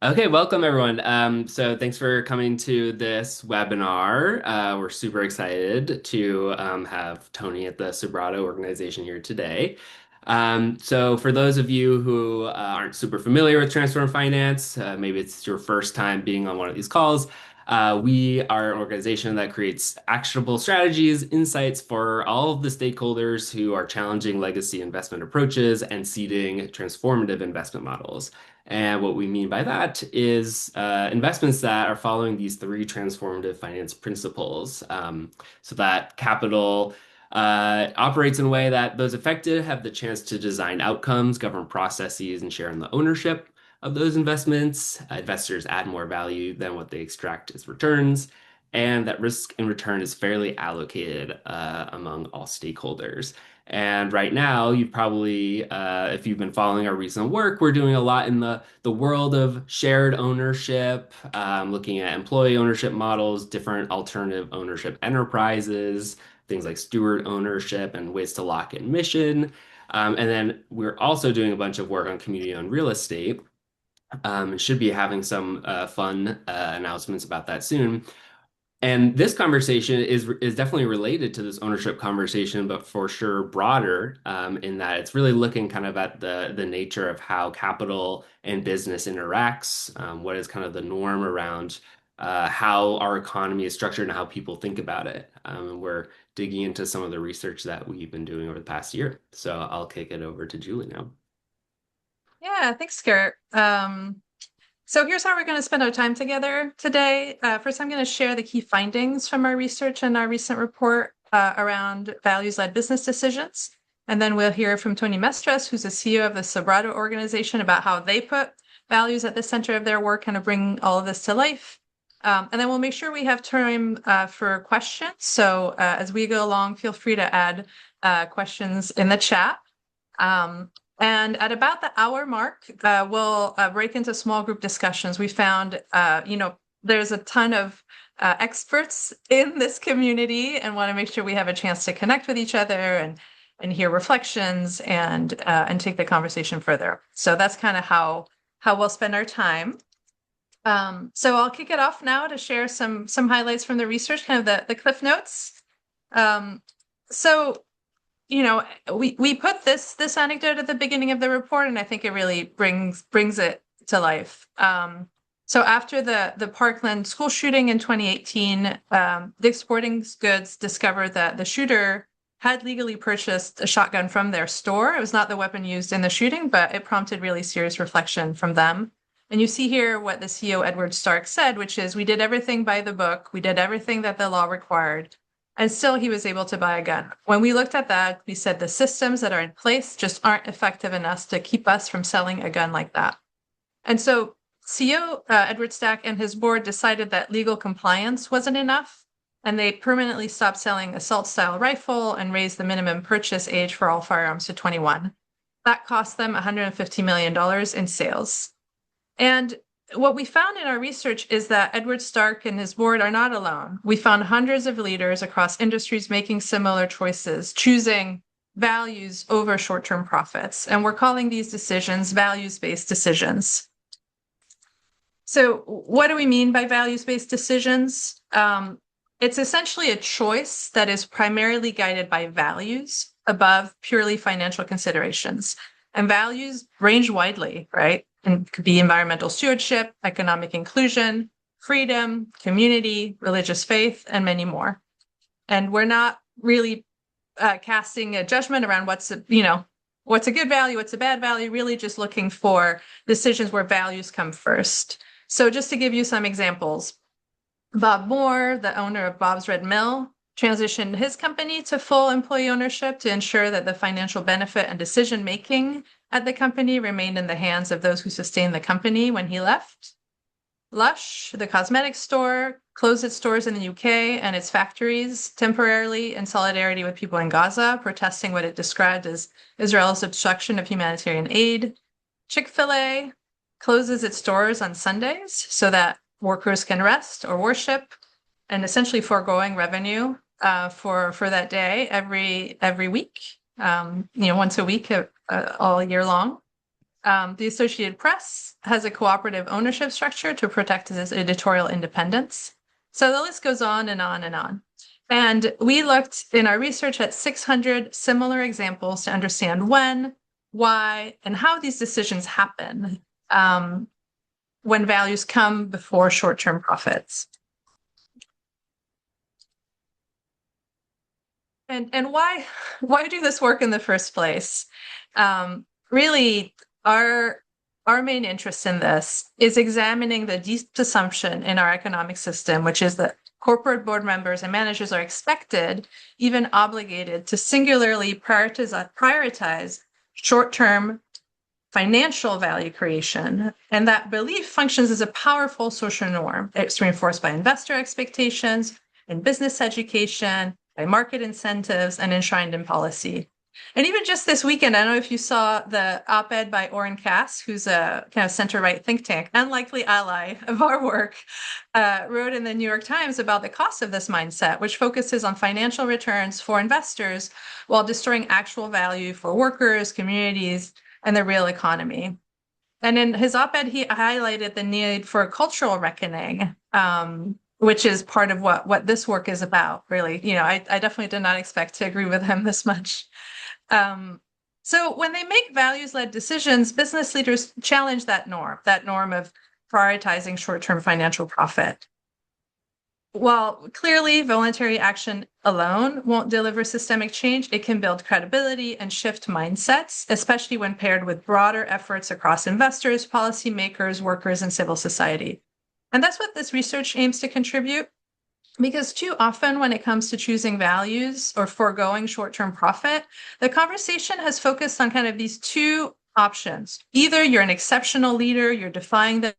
Okay, welcome everyone. So thanks for coming to this webinar. We're super excited to have Tony at the Sobrato Organization here today. So for those of you who aren't super familiar with transform finance, maybe it's your first time being on one of these calls. We are an organization that creates actionable strategies, insights for all of the stakeholders who are challenging legacy investment approaches and seeding transformative investment models. And what we mean by that is investments that are following these three transformative finance principles, so that capital operates in a way that those affected have the chance to design outcomes, govern processes, and share in the ownership of those investments. Investors add more value than what they extract as returns, and that risk and return is fairly allocated among all stakeholders. And right now, you probably, if you've been following our recent work, we're doing a lot in the world of shared ownership, looking at employee ownership models, different alternative ownership enterprises, things like steward ownership and ways to lock in mission. And then we're also doing a bunch of work on community-owned real estate. Should be having some fun announcements about that soon. And this conversation is definitely related to this ownership conversation, but for sure broader, in that it's really looking kind of at the nature of how capital and business interacts, what is kind of the norm around how our economy is structured and how people think about it. And we're digging into some of the research that we've been doing over the past year. So I'll kick it over to Julie now. Yeah, thanks, Garrett. So here's how we're going to spend our time together today. First, I'm going to share the key findings from our research and our recent report around values-led business decisions. And then we'll hear from Tony Mestres, who's the CEO of the Sobrato Organization, about how they put values at the center of their work, kind of bring all of this to life. And then we'll make sure we have time for questions. So as we go along, feel free to add questions in the chat. And at about the hour mark, we'll break into small group discussions. We found, there's a ton of experts in this community and want to make sure we have a chance to connect with each other and hear reflections and take the conversation further. So that's kind of how we'll spend our time. So I'll kick it off now to share some highlights from the research, kind of the cliff notes. So we put this anecdote at the beginning of the report, and I think it really brings it to life. So after the Parkland school shooting in 2018, Dick's Sporting Goods discovered that the shooter had legally purchased a shotgun from their store. It was not the weapon used in the shooting, but it prompted really serious reflection from them. And you see here what the CEO, Edward Stark, said, which is, we did everything by the book. We did everything that the law required. And still he was able to buy a gun. When we looked at that, we said the systems that are in place just aren't effective enough to keep us from selling a gun like that. And so CEO Edward Stack and his board decided that legal compliance wasn't enough, and they permanently stopped selling assault-style rifle and raised the minimum purchase age for all firearms to 21. That cost them $150 million in sales. And what we found in our research is that Edward Stark and his board are not alone. We found hundreds of leaders across industries making similar choices, choosing values over short-term profits. And we're calling these decisions values-based decisions. So what do we mean by values-based decisions? It's essentially a choice that is primarily guided by values above purely financial considerations. And values range widely, right? And it could be environmental stewardship, economic inclusion, freedom, community, religious faith, and many more. And we're not really casting a judgment around what's a good value, what's a bad value, really just looking for decisions where values come first. So just to give you some examples, Bob Moore, the owner of Bob's Red Mill, transitioned his company to full employee ownership to ensure that the financial benefit and decision-making at the company remained in the hands of those who sustained the company when he left. Lush, the cosmetics store, closed its stores in the UK and its factories temporarily in solidarity with people in Gaza, protesting what it described as Israel's obstruction of humanitarian aid. Chick-fil-A closes its doors on Sundays so that workers can rest or worship, and essentially foregoing revenue for that day every week, once a week, all year long. The Associated Press has a cooperative ownership structure to protect its editorial independence. So the list goes on and on and on. And we looked in our research at 600 similar examples to understand when, why, and how these decisions happen when values come before short-term profits. And why do this work in the first place? Really, our main interest in this is examining the deep assumption in our economic system, which is that corporate board members and managers are expected, even obligated, to singularly prioritize short-term financial value creation. And that belief functions as a powerful social norm. It's reinforced by investor expectations, in business education, by market incentives, and enshrined in policy. And even just this weekend, I don't know if you saw the op-ed by Oren Cass, who's a kind of center-right think tank, unlikely ally of our work, wrote in the New York Times about the cost of this mindset, which focuses on financial returns for investors while destroying actual value for workers, communities, and the real economy. And in his op-ed, he highlighted the need for a cultural reckoning, which is part of what this work is about, really. I definitely did not expect to agree with him this much. So when they make values-led decisions, business leaders challenge that norm of prioritizing short-term financial profit. While clearly voluntary action alone won't deliver systemic change, it can build credibility and shift mindsets, especially when paired with broader efforts across investors, policymakers, workers, and civil society. And that's what this research aims to contribute. Because too often when it comes to choosing values or foregoing short-term profit, the conversation has focused on kind of these two options. Either you're an exceptional leader, you're defying the,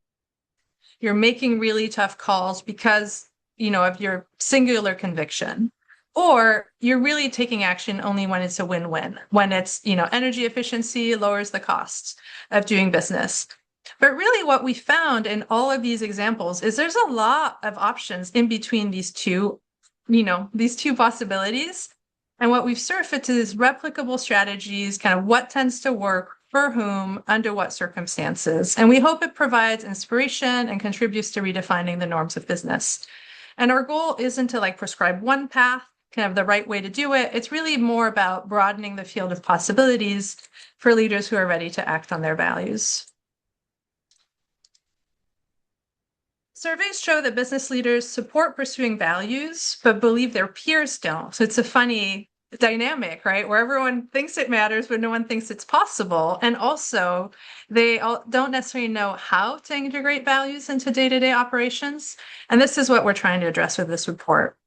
you're making really tough calls because, of your singular conviction, or you're really taking action only when it's a win-win, when it's, energy efficiency lowers the costs of doing business. But really what we found in all of these examples is there's a lot of options in between these two possibilities. And what we've surfaced is replicable strategies, kind of what tends to work for whom, under what circumstances. And we hope it provides inspiration and contributes to redefining the norms of business. And our goal isn't to prescribe one path, kind of the right way to do it. It's really more about broadening the field of possibilities for leaders who are ready to act on their values. Surveys show that business leaders support pursuing values, but believe their peers don't. So it's a funny dynamic, right? Where everyone thinks it matters, but no one thinks it's possible. And also, they don't necessarily know how to integrate values into day-to-day operations. And this is what we're trying to address with this report.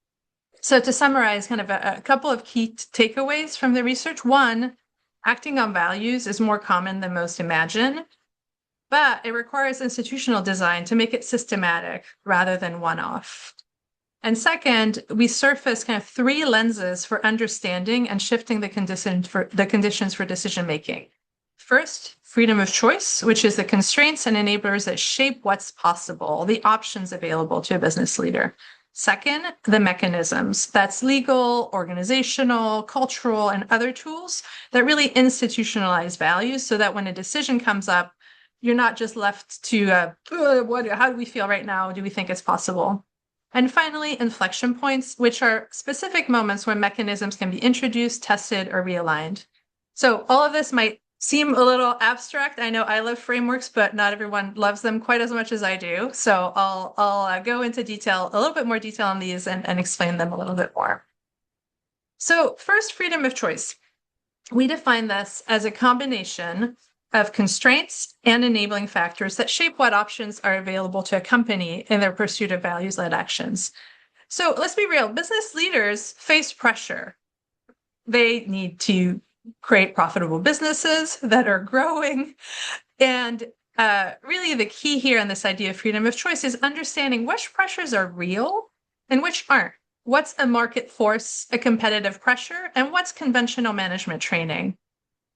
So to summarize kind of a couple of key takeaways from the research. One, acting on values is more common than most imagine, but it requires institutional design to make it systematic rather than one-off. And second, we surface kind of three lenses for understanding and shifting the conditions for decision-making. First, freedom of choice, which is the constraints and enablers that shape what's possible, the options available to a business leader. Second, the mechanisms. That's legal, organizational, cultural, and other tools that really institutionalize values so that when a decision comes up, you're not just left to, how do we feel right now? Do we think it's possible? And finally, inflection points, which are specific moments when mechanisms can be introduced, tested, or realigned. So all of this might seem a little abstract. I know I love frameworks, but not everyone loves them quite as much as I do. So I'll go into detail, a little bit more detail on these and explain them a little bit more. So first, freedom of choice. We define this as a combination of constraints and enabling factors that shape what options are available to a company in their pursuit of values-led actions. So let's be real, business leaders face pressure. They need to create profitable businesses that are growing. And really the key here in this idea of freedom of choice is understanding which pressures are real and which aren't. What's a market force, a competitive pressure, and what's conventional management training?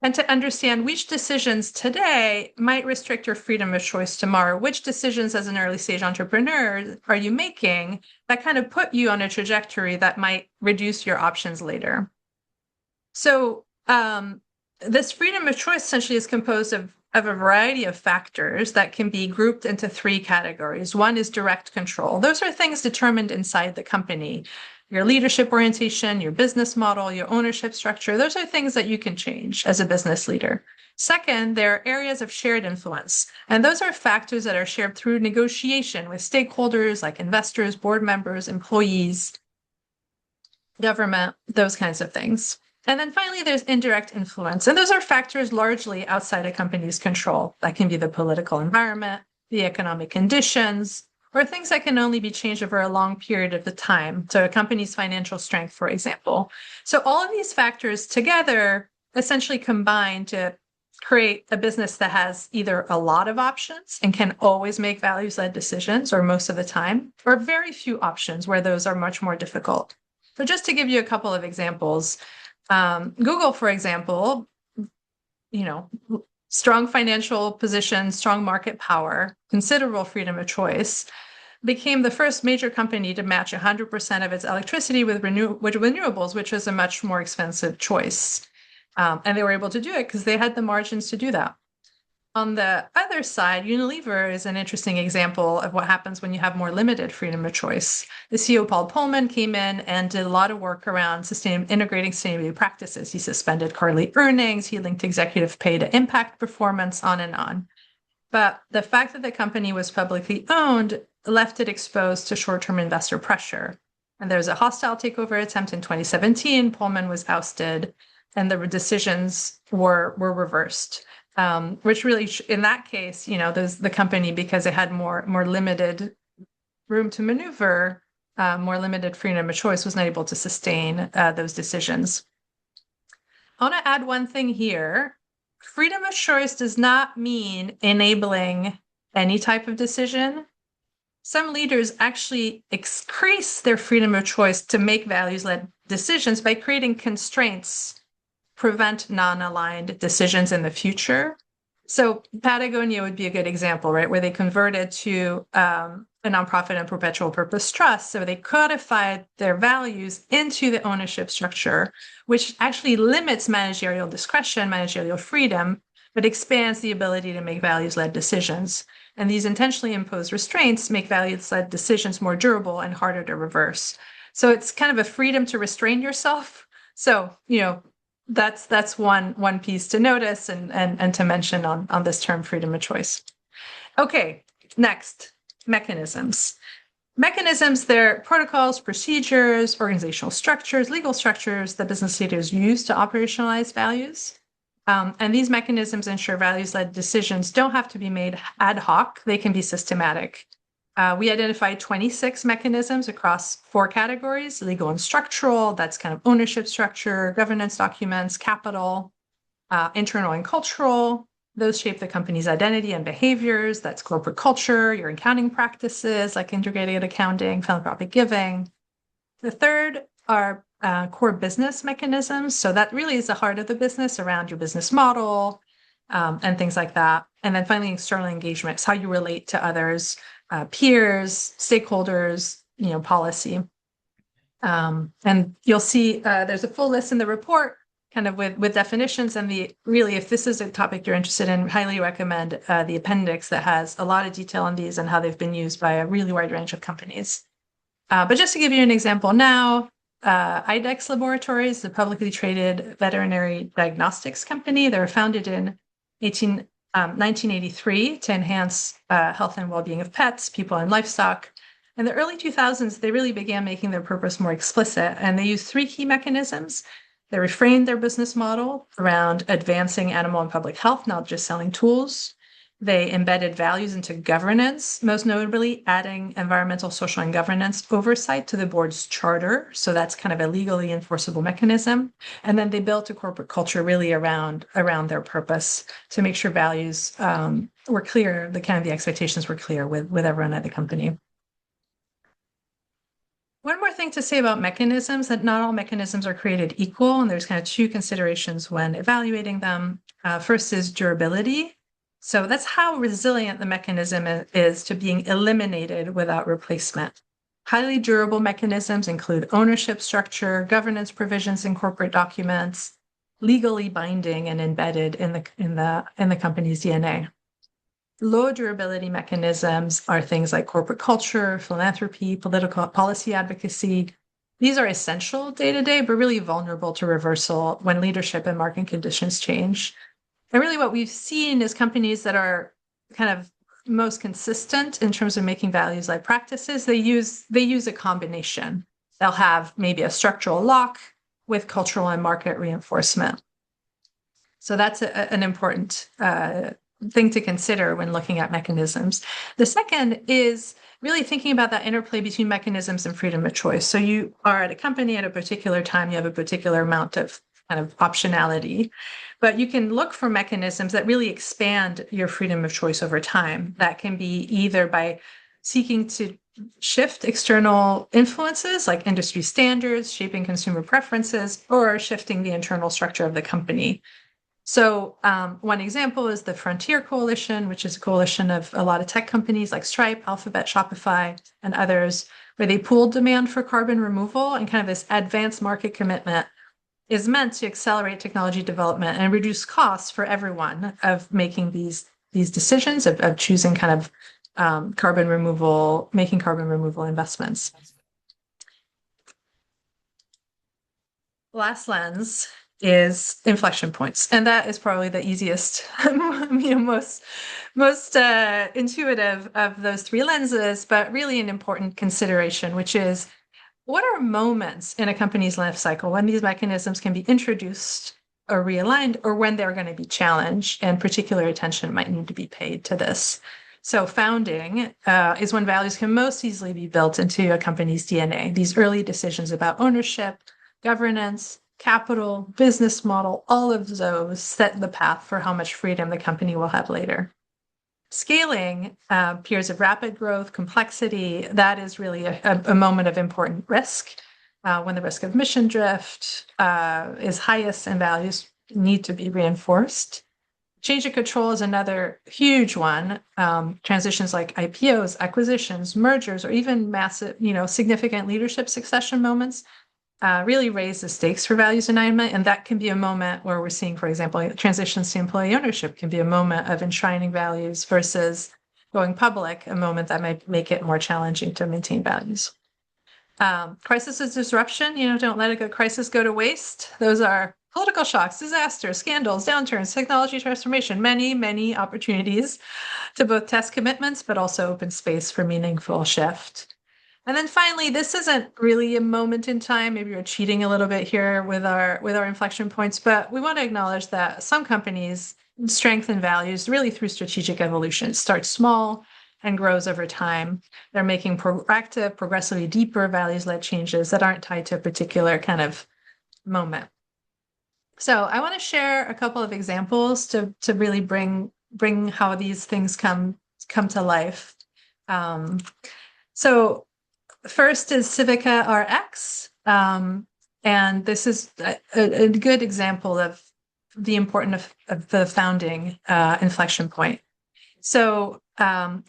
And to understand which decisions today might restrict your freedom of choice tomorrow, which decisions as an early stage entrepreneur are you making that kind of put you on a trajectory that might reduce your options later. So this freedom of choice essentially is composed of of a variety of factors that can be grouped into three categories. One is direct control. Those are things determined inside the company. Your leadership orientation, your business model, your ownership structure, those are things that you can change as a business leader. Second, there are areas of shared influence, and those are factors that are shared through negotiation with stakeholders like investors, board members, employees, government, those kinds of things. And then finally, there's indirect influence. And those are factors largely outside a company's control. That can be the political environment, the economic conditions, or things that can only be changed over a long period of the time. So a company's financial strength, for example. So all of these factors together essentially combine to create a business that has either a lot of options and can always make values-led decisions, or most of the time, or very few options where those are much more difficult. So just to give you a couple of examples, Google, for example, strong financial position, strong market power, considerable freedom of choice, became the first major company to match 100% of its electricity with renewables, which was a much more expensive choice. And they were able to do it because they had the margins to do that. On the other side, Unilever is an interesting example of what happens when you have more limited freedom of choice. The CEO, Paul Pullman, came in and did a lot of work around integrating sustainability practices. He suspended quarterly earnings, he linked executive pay to impact performance, on and on. But the fact that the company was publicly owned left it exposed to short-term investor pressure. And there was a hostile takeover attempt in 2017. Pullman was ousted, and the decisions were reversed. Which really, in that case, the company, because it had more limited room to maneuver, more limited freedom of choice, was not able to sustain those decisions. I want to add one thing here. Freedom of choice does not mean enabling any type of decision. Some leaders actually increase their freedom of choice to make values-led decisions by creating constraints prevent non-aligned decisions in the future. So Patagonia would be a good example, right? Where they converted to a nonprofit and perpetual purpose trust. So they codified their values into the ownership structure, which actually limits managerial discretion, managerial freedom, but expands the ability to make values-led decisions. And these intentionally imposed restraints make values-led decisions more durable and harder to reverse. So it's kind of a freedom to restrain yourself. So, that's one piece to notice and to mention on this term, freedom of choice. Okay, next, mechanisms. Mechanisms, they're protocols, procedures, organizational structures, legal structures that business leaders use to operationalize values. And these mechanisms ensure values-led decisions don't have to be made ad hoc. They can be systematic. We identified 26 mechanisms across 4 categories: legal and structural, that's kind of ownership structure, governance documents, capital, internal and cultural. Those shape the company's identity and behaviors. That's corporate culture, your accounting practices like integrated accounting, philanthropic giving. The third are core business mechanisms. So that really is the heart of the business, around your business model and things like that. And then finally, external engagements, how you relate to others, peers, stakeholders, policy. And you'll see there's a full list in the report, kind of with definitions, and if this is a topic you're interested in, highly recommend the appendix that has a lot of detail on these and how they've been used by a really wide range of companies. But just to give you an example now, IDEX Laboratories, the publicly traded veterinary diagnostics company, they were founded in 1983 to enhance health and well-being of pets, people, and livestock. In the early 2000s, they really began making their purpose more explicit, and they used 3 key mechanisms. They reframed their business model around advancing animal and public health, not just selling tools. They embedded values into governance, most notably adding environmental, social, and governance oversight to the board's charter. So that's kind of a legally enforceable mechanism. And then they built a corporate culture really around their purpose to make sure values were clear, the expectations were clear with everyone at the company. One more thing to say about mechanisms, that not all mechanisms are created equal, and there's kind of 2 considerations when evaluating them. First is durability. So that's how resilient the mechanism is to being eliminated without replacement. Highly durable mechanisms include ownership structure, governance provisions in corporate documents, legally binding and embedded in the company's DNA. Low durability mechanisms are things like corporate culture, philanthropy, political policy advocacy. These are essential day to day, but really vulnerable to reversal when leadership and market conditions change. And really, what we've seen is companies that are kind of most consistent in terms of making values like practices, they use a combination. They'll have maybe a structural lock with cultural and market reinforcement. So that's an important thing to consider when looking at mechanisms. The second is really thinking about that interplay between mechanisms and freedom of choice. So you are at a company at a particular time, you have a particular amount of kind of optionality, but you can look for mechanisms that really expand your freedom of choice over time. That can be either by seeking to shift external influences like industry standards, shaping consumer preferences, or shifting the internal structure of the company. So one example is the Frontier Coalition, which is a coalition of a lot of tech companies like Stripe, Alphabet, Shopify, and others, where they pooled demand for carbon removal, and kind of this advanced market commitment is meant to accelerate technology development and reduce costs for everyone of making these decisions of choosing kind of making carbon removal investments. Last lens is inflection points, and that is probably the easiest, most intuitive of those three lenses, but really an important consideration, which is what are moments in a company's life cycle when these mechanisms can be introduced or realigned, or when they're going to be challenged, and particular attention might need to be paid to this. So founding is when values can most easily be built into a company's DNA. These early decisions about ownership, governance, capital, business model, all of those set the path for how much freedom the company will have later. Scaling, periods of rapid growth, complexity, that is really a moment of important risk, when the risk of mission drift is highest and values need to be reinforced. Change of control is another huge one. Transitions like IPOs, acquisitions, mergers, or even massive, significant leadership succession moments really raise the stakes for values alignment. And that can be a moment where we're seeing, for example, transitions to employee ownership can be a moment of enshrining values versus going public, a moment that might make it more challenging to maintain values. Crisis is disruption. Don't let a good crisis go to waste. Those are political shocks, disasters, scandals, downturns, technology transformation, many, many opportunities to both test commitments, but also open space for meaningful shift. And then finally, this isn't really a moment in time. Maybe we're cheating a little bit here with our inflection points, but we want to acknowledge that some companies strengthen values really through strategic evolution. It starts small and grows over time. They're making proactive, progressively deeper values-led changes that aren't tied to a particular kind of moment. So I want to share a couple of examples to really bring how these things come to life. So first is Civica RX, and this is a good example of the importance of the founding inflection point. So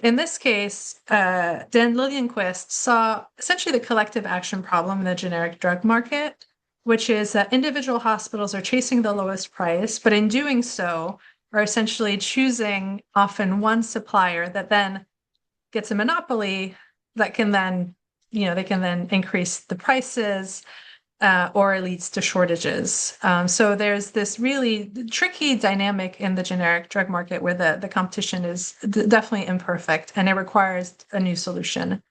in this case, Dan Liljenquist saw essentially the collective action problem in the generic drug market, which is that individual hospitals are chasing the lowest price, but in doing so are essentially choosing often one supplier that then gets a monopoly that can then, they can then increase the prices, or it leads to shortages. So there's this really tricky dynamic in the generic drug market where the competition is definitely imperfect and it requires a new solution.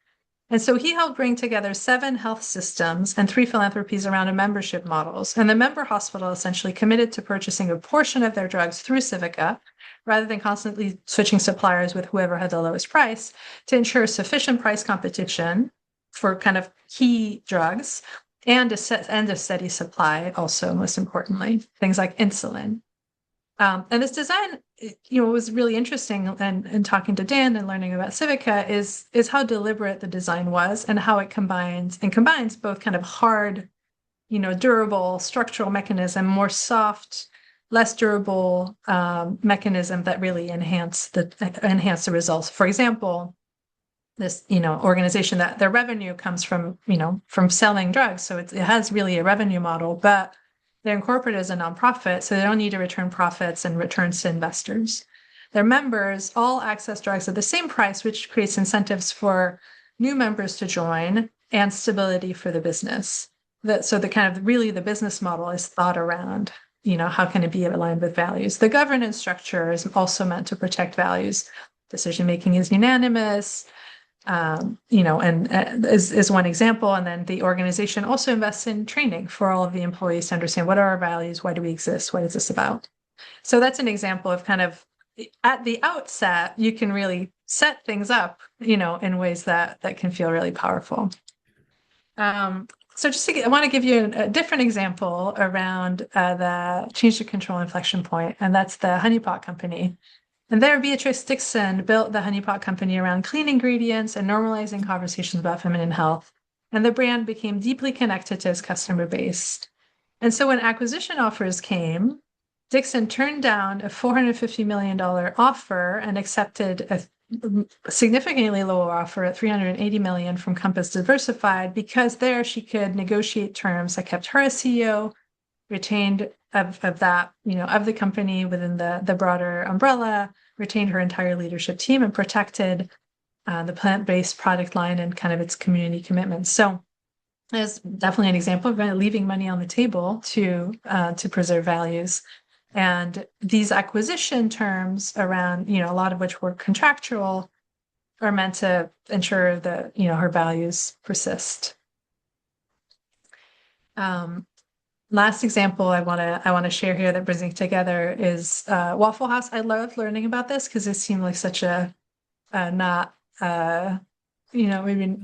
And so he helped bring together 7 health systems and 3 philanthropies around a membership models. And the member hospital essentially committed to purchasing a portion of their drugs through Civica, rather than constantly switching suppliers with whoever had the lowest price, to ensure sufficient price competition for kind of key drugs and a steady supply also, most importantly, things like insulin. And this design, was really interesting, and talking to Dan and learning about Civica is how deliberate the design was and how it combines both kind of hard, durable structural mechanism, more soft, less durable mechanism that really enhance the results. For example, this organization that their revenue comes from selling drugs, so it has really a revenue model, but They're incorporated as a nonprofit, so they don't need to return profits and returns to investors. Their members all access drugs at the same price, which creates incentives for new members to join and stability for the business. So the kind of really the business model is thought around, how can it be aligned with values? The governance structure is also meant to protect values. Decision making is unanimous, and is one example. And then the organization also invests in training for all of the employees to understand what are our values, why do we exist, what is this about? So that's an example of kind of at the outset, you can really set things up, in ways that can feel really powerful. So I want to give you a different example around the change to control inflection point, and that's the Honey Pot Company. And there, Beatrice Dixon built the Honey Pot Company around clean ingredients and normalizing conversations about feminine health. And the brand became deeply connected to its customer base. And so when acquisition offers came, Dixon turned down a $450 million offer and accepted a significantly lower offer at $380 million from Compass Diversified, because there she could negotiate terms that kept her as CEO, retained of that, of the company within the broader umbrella, retained her entire leadership team, and protected the plant-based product line and kind of its community commitments. So there's definitely an example of leaving money on the table to preserve values. And these acquisition terms around, a lot of which were contractual, are meant to ensure that, her values persist. Last example I want to share here that brings it together is Waffle House. I love learning about this because it seemed like such a not maybe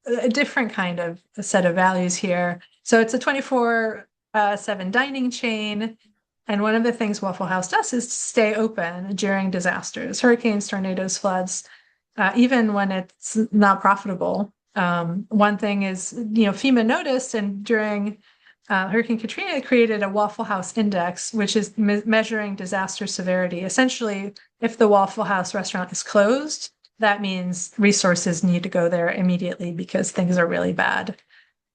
a different kind of a set of values here. So it's a 24/7 dining chain. And one of the things Waffle House does is to stay open during disasters, hurricanes, tornadoes, floods, even when it's not profitable. One thing is, FEMA noticed, and during Hurricane Katrina created a Waffle House index, which is measuring disaster severity. Essentially, if the Waffle House restaurant is closed, that means resources need to go there immediately because things are really bad.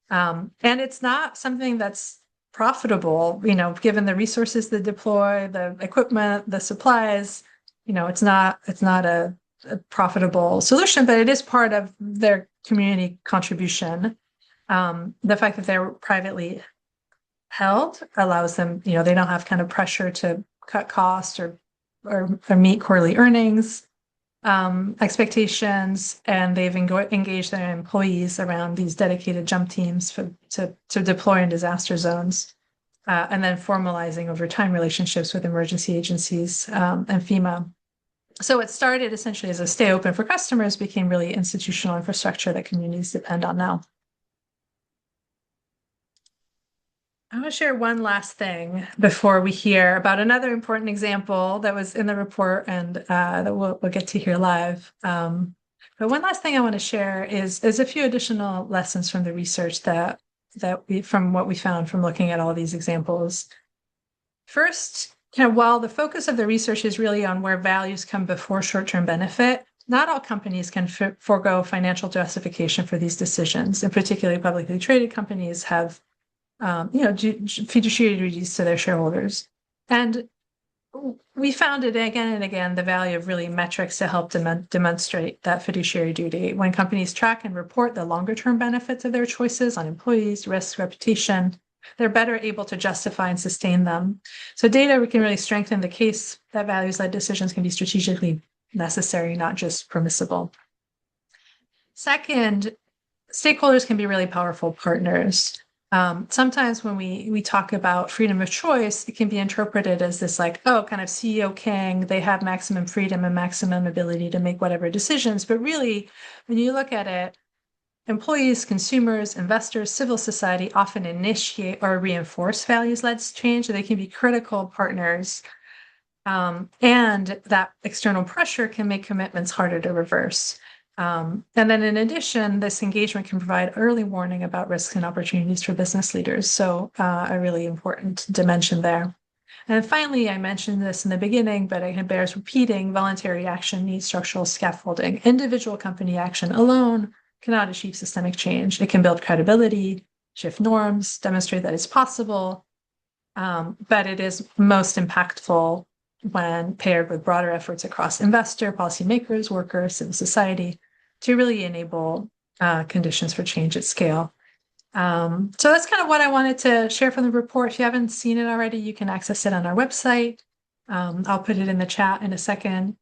And it's not something that's profitable, given the resources they deploy, the equipment, the supplies, it's not a profitable solution, but it is part of their community contribution. The fact that they're privately held allows them, they don't have kind of pressure to cut costs or meet quarterly earnings expectations, and they've engaged their employees around these dedicated jump teams to deploy in disaster zones, and then formalizing over time relationships with emergency agencies and FEMA. So it started essentially as a stay open for customers, became really institutional infrastructure that communities depend on now. I want to share one last thing before we hear about another important example that was in the report and that we'll get to hear live. But one last thing I want to share is a few additional lessons from the research from what we found from looking at all these examples. First, while the focus of the research is really on where values come before short-term benefit, not all companies can forego financial justification for these decisions, and particularly publicly traded companies have fiduciary duties to their shareholders. And we found it again and again, the value of really metrics to help demonstrate that fiduciary duty. When companies track and report the longer term benefits of their choices on employees, risk, reputation, they're better able to justify and sustain them. So data can really strengthen the case that values-led decisions can be strategically necessary, not just permissible. Second, stakeholders can be really powerful partners. Sometimes when we talk about freedom of choice, it can be interpreted as this kind of CEO king, they have maximum freedom and maximum ability to make whatever decisions. But really, when you look at it, employees, consumers, investors, civil society often initiate or reinforce values-led change. So they can be critical partners. And that external pressure can make commitments harder to reverse. And then in addition, this engagement can provide early warning about risks and opportunities for business leaders. So a really important dimension there. And finally, I mentioned this in the beginning, but it bears repeating, voluntary action needs structural scaffolding. Individual company action alone cannot achieve systemic change. It can build credibility, shift norms, demonstrate that it's possible, but it is most impactful when paired with broader efforts across investor, policymakers, workers, civil society to really enable conditions for change at scale. So that's kind of what I wanted to share from the report. If you haven't seen it already, you can access it on our website. I'll put it in the chat in a second.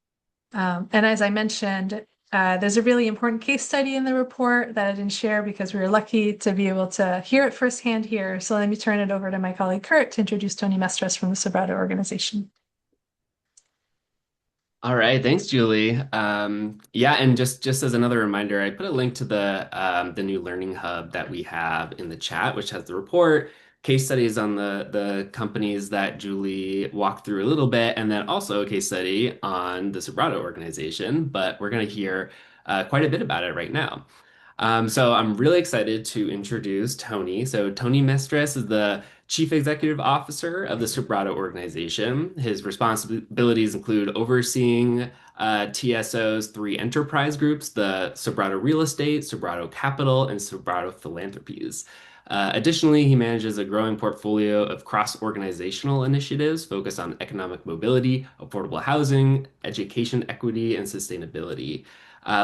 And as I mentioned, there's a really important case study in the report that I didn't share because we were lucky to be able to hear it firsthand here. So let me turn it over to my colleague Kurt to introduce Tony Mestres from the Sobrato Organization. All right, thanks, Julie. Yeah, and just as another reminder, I put a link to the new Learning Hub that we have in the chat, which has the report, case studies on the companies that Julie walked through a little bit, and then also a case study on the Sobrato organization. But we're going to hear quite a bit about it right now. So I'm really excited to introduce Tony. So Tony Mestres is the Chief Executive Officer of the Sobrato organization. His responsibilities include overseeing TSO's three enterprise groups, the Sobrato Real Estate, Sobrato Capital, and Sobrato Philanthropies. Additionally, he manages a growing portfolio of cross-organizational initiatives focused on economic mobility, affordable housing, education equity, and sustainability.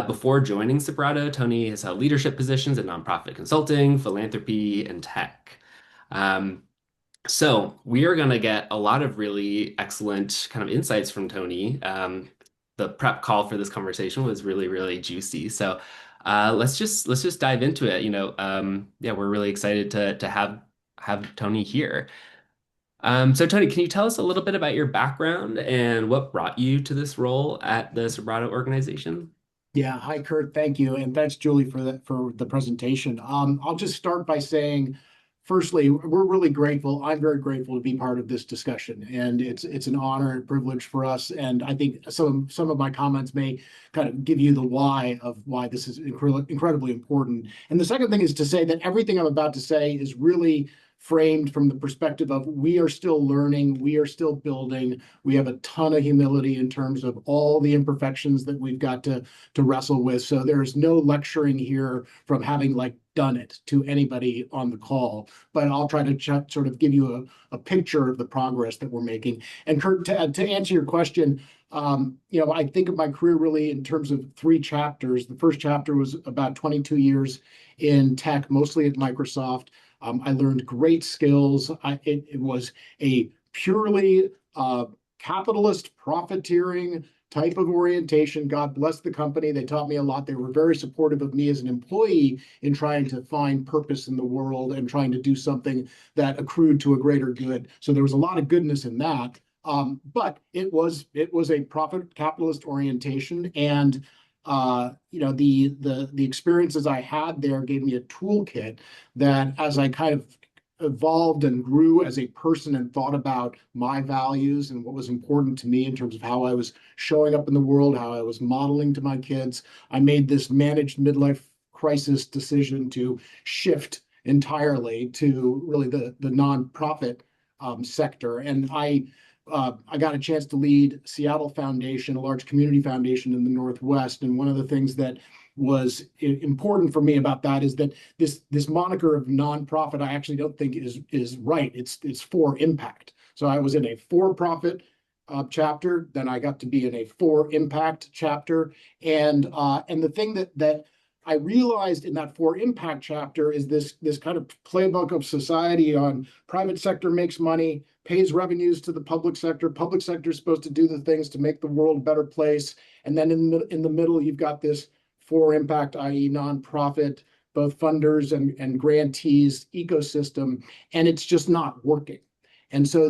Before joining Sobrato, Tony has held leadership positions in nonprofit consulting, philanthropy, and tech. Um, so we are going to get a lot of really excellent kind of insights from Tony. The prep call for this conversation was really, really juicy. So let's just dive into it. Yeah, we're really excited to have Tony here. So Tony, can you tell us a little bit about your background and what brought you to this role at the Sobrato organization? Yeah, hi Kurt, thank you, and thanks Julie for the presentation. I'll just start by saying, firstly, we're really grateful. I'm very grateful to be part of this discussion, and it's an honor and privilege for us. And I think some of my comments may kind of give you the why of why this is incredibly important. And the second thing is to say that everything I'm about to say is really framed from the perspective of we are still learning, we are still building, we have a ton of humility in terms of all the imperfections that we've got to wrestle with. So there's no lecturing here from having like done it to anybody on the call, but I'll try to sort of give you a picture of the progress that we're making. And Kurt, to answer your question, I think of my career really in terms of three chapters. The first chapter was about 22 years in tech, mostly at Microsoft. I learned great skills. It was a purely capitalist profiteering type of orientation. God bless the company. They taught me a lot. They were very supportive of me as an employee in trying to find purpose in the world and trying to do something that accrued to a greater good. So there was a lot of goodness in that. But it was a profit capitalist orientation, and the experiences I had there gave me a toolkit that, as I kind of evolved and grew as a person and thought about my values and what was important to me in terms of how I was showing up in the world, how I was modeling to my kids, I made this managed midlife crisis decision to shift entirely to really the nonprofit sector. And I got a chance to lead Seattle Foundation, a large community foundation in the Northwest. And one of the things that was important for me about that is that this moniker of nonprofit, I actually don't think is right. It's for impact. So I was in a for-profit chapter, then I got to be in a for impact chapter, and the thing that I realized in that for impact chapter is this kind of playbook of society on private sector makes money, pays revenues to the public sector. Public sector is supposed to do the things to make the world a better place. And then in the middle, you've got this for impact, i.e. nonprofit, both funders and grantees ecosystem, and it's just not working. And so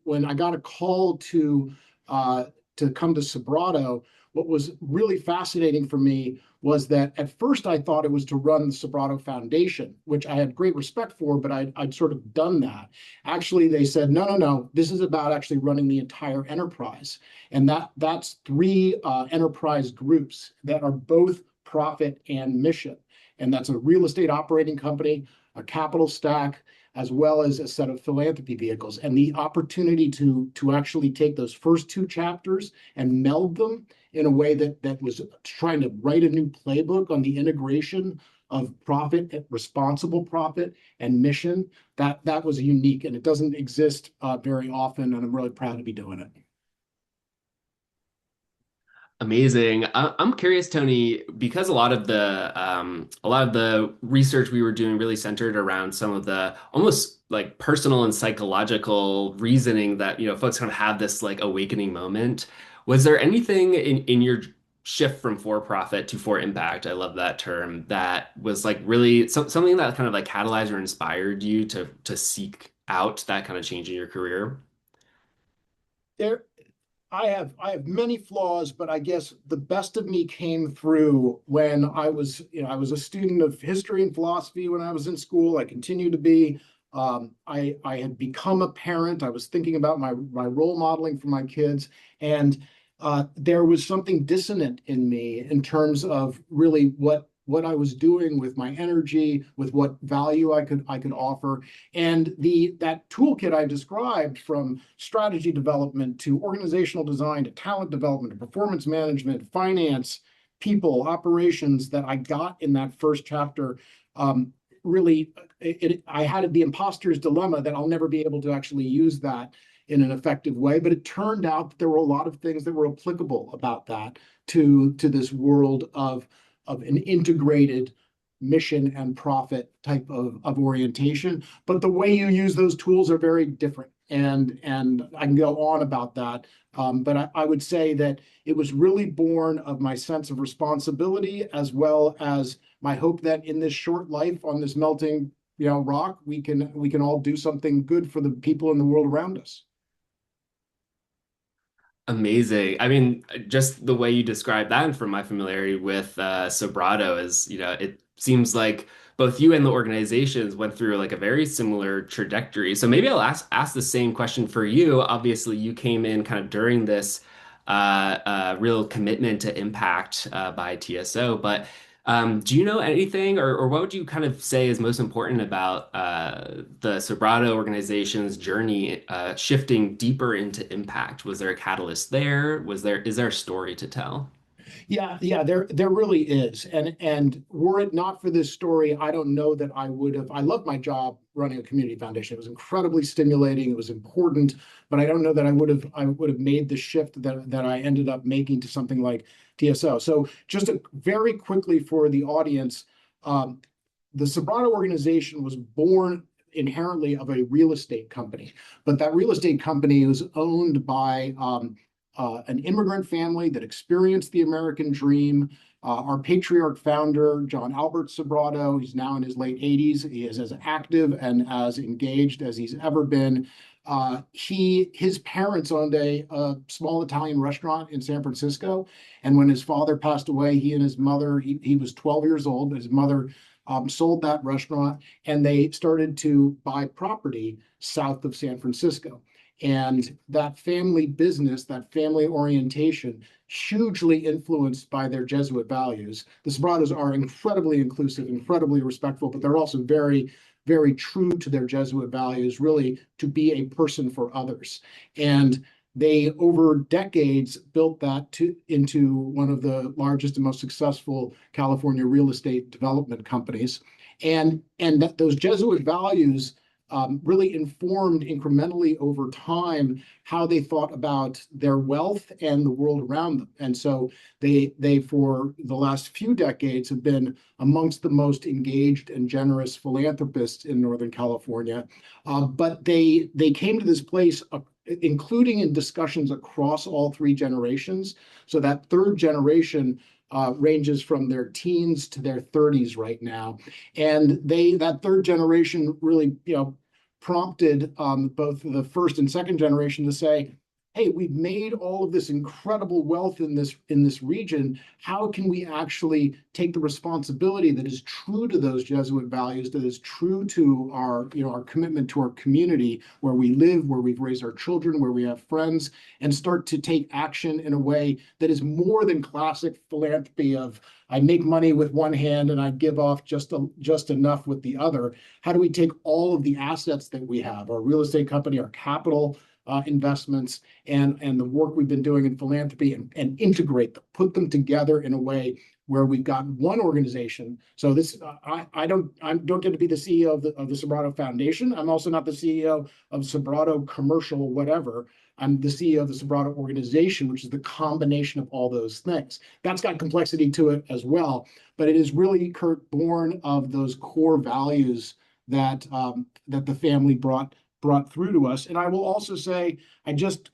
when I got a call to come to Sobrato, what was really fascinating for me was that at first I thought it was to run the Sobrato Foundation, which I had great respect for, but I'd sort of done that. Actually, they said, no, this is about actually running the entire enterprise. And that's three enterprise groups that are both profit and mission. And that's a real estate operating company, a capital stack, as well as a set of philanthropy vehicles. And the opportunity to actually take those first two chapters and meld them in a way that was trying to write a new playbook on the integration of profit, responsible profit, and mission. That was unique, and it doesn't exist very often, and I'm really proud to be doing it. Amazing. I'm curious, Tony, because a lot of the research we were doing really centered around some of the almost like personal and psychological reasoning that, folks kind of have this like awakening moment. Was there anything in your shift from for profit to for impact? I love that term. That was like really something that kind of like catalyzed or inspired you to seek out that kind of change in your career? There, I have many flaws, but I guess the best of me came through when I was a student of history and philosophy when I was in school. I continue to be. I had become a parent. I was thinking about my role modeling for my kids, and there was something dissonant in me in terms of really what I was doing with my energy, with what value I could offer. And that toolkit I described, from strategy development to organizational design to talent development to performance management, finance, people, operations, that I got in that first chapter, really, I had the imposter's dilemma that I'll never be able to actually use that in an effective way. But it turned out that there were a lot of things that were applicable about that to this world of an integrated mission and profit type of orientation. But the way you use those tools are very different. And I can go on about that. But I would say that it was really born of my sense of responsibility, as well as my hope that in this short life on this melting, rock, we can all do something good for the people in the world around us. Amazing. I mean, just the way you describe that, and from my familiarity with Sobrato, is, it seems like both you and the organizations went through like a very similar trajectory. So maybe I'll ask the same question for you. Obviously, you came in kind of during this real commitment to impact by TSO, but do you know anything, or what would you kind of say is most important about the Sobrato organization's journey shifting deeper into impact? Was there a catalyst there? Is there a story to tell? Yeah, there really is. And were it not for this story, I don't know that I would have. I love my job running a community foundation. It was incredibly stimulating. It was important, but I don't know that I would have made the shift that I ended up making to something like TSO. So just very quickly for the audience, um, the Sobrato organization was born inherently of a real estate company, but that real estate company was owned by an immigrant family that experienced the American dream. Our patriarch founder, John Albert Sobrato, he's now in his late 80s. He is as active and as engaged as he's ever been. His parents owned a small Italian restaurant in San Francisco, and when his father passed away, he and his mother, he was 12 years old. His mother sold that restaurant, and they started to buy property south of San Francisco. And that family business, that family orientation, hugely influenced by their Jesuit values. The Sobratos are incredibly inclusive, incredibly respectful, but they're also very, very true to their Jesuit values, really to be a person for others. And they, over decades, built that into one of the largest and most successful California real estate development companies. And that those Jesuit values really informed incrementally over time how they thought about their wealth and the world around them. And so they for the last few decades have been amongst the most engaged and generous philanthropists in Northern California. But they came to this place, including in discussions across all three generations. So that third generation ranges from their teens to their 30s right now. And that third generation really, prompted both the first and second generation to say, hey, we've made all of this incredible wealth in this region. How can we actually take the responsibility that is true to those Jesuit values, that is true to our commitment to our community, where we live, where we've raised our children, where we have friends, and start to take action in a way that is more than classic philanthropy of I make money with one hand and I give off just enough with the other. How do we take all of the assets that we have, our real estate company, our capital investments, and the work we've been doing in philanthropy, and integrate them, put them together in a way where we've got one organization. So I don't get to be the CEO of the Sobrato Foundation. I'm also not the CEO of Sobrato Commercial whatever. I'm the CEO of the Sobrato Organization, which is the combination of all those things. That's got complexity to it as well, but it is really, Kurt, born of those core values that that the family brought through to us. And I will also say, I just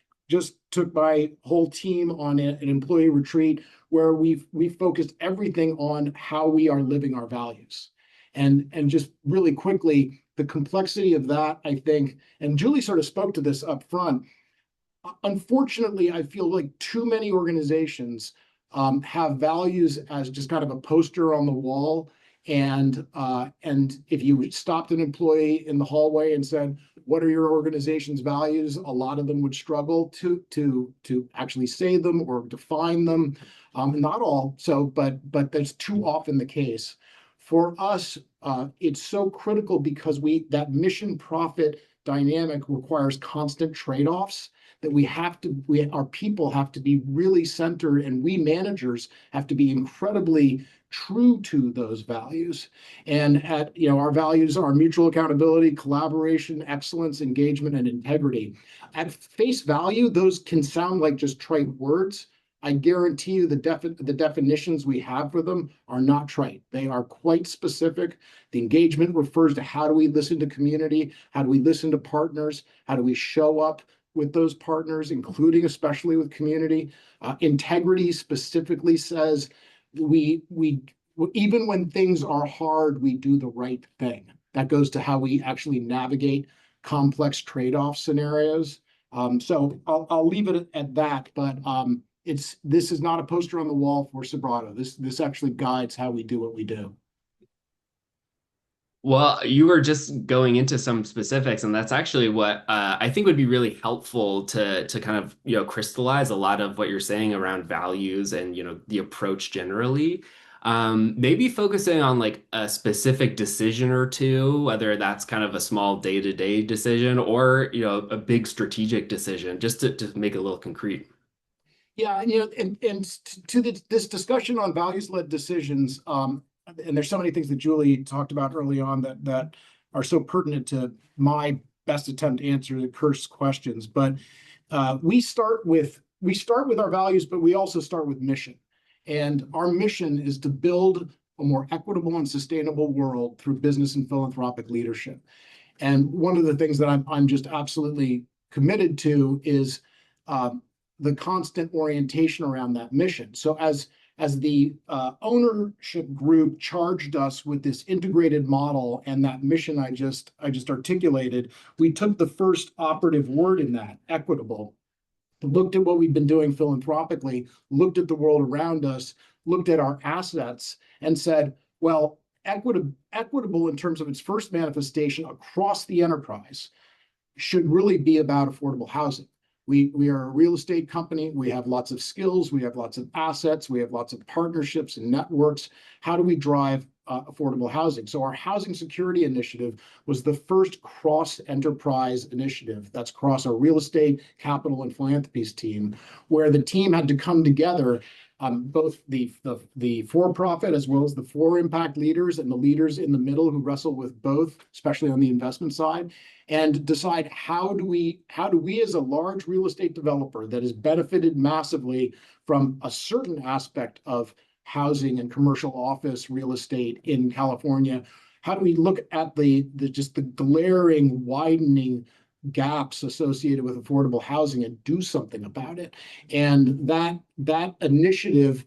took my whole team on an employee retreat where we focused everything on how we are living our values. And just really quickly, the complexity of that, I think, and Julie sort of spoke to this up front. Unfortunately, I feel like too many organizations have values as just kind of a poster on the wall. And if you stopped an employee in the hallway and said, "What are your organization's values?" a lot of them would struggle to actually say them or define them. Not all, so but that's too often the case. For us, it's so critical because that mission profit dynamic requires constant trade-offs that our people have to be really centered, and we managers have to be incredibly true to those values. And our values are mutual accountability, collaboration, excellence, engagement, and integrity. At face value, those can sound like just trite words. I guarantee you the definitions we have for them are not trite. They are quite specific. The engagement refers to how do we listen to community, how do we listen to partners, how do we show up with those partners, including especially with community. Integrity specifically says we even when things are hard, we do the right thing. That goes to how we actually navigate complex trade-off scenarios. So I'll leave it at that, but this is not a poster on the wall for Sobrato. This actually guides how we do what we do. Well, you were just going into some specifics, and that's actually what I think would be really helpful to kind of crystallize a lot of what you're saying around values and the approach generally. Maybe focusing on like a specific decision or two, whether that's kind of a small day-to-day decision or a big strategic decision, just to make it a little concrete. Yeah, this discussion on values-led decisions, and there's so many things that Julie talked about early on that are so pertinent to my best attempt to answer Kurt's questions. But we start with our values, but we also start with mission. And our mission is to build a more equitable and sustainable world through business and philanthropic leadership. And one of the things that I'm just absolutely committed to is the constant orientation around that mission. So as the ownership group charged us with this integrated model and that mission I just articulated, we took the first operative word in that, equitable, looked at what we've been doing philanthropically, looked at the world around us, looked at our assets, and said, well, equitable in terms of its first manifestation across the enterprise should really be about affordable housing. We are a real estate company. We have lots of skills. We have lots of assets. We have lots of partnerships and networks. How do we drive affordable housing? So our housing security initiative was the first cross-enterprise initiative. That's across our real estate, capital, and philanthropies team, where the team had to come together, both the for-profit as well as the for-impact leaders and the leaders in the middle who wrestle with both, especially on the investment side, and decide how do we as a large real estate developer that has benefited massively from a certain aspect of housing and commercial office real estate in California, how do we look at the glaring widening gaps associated with affordable housing and do something about it? And that initiative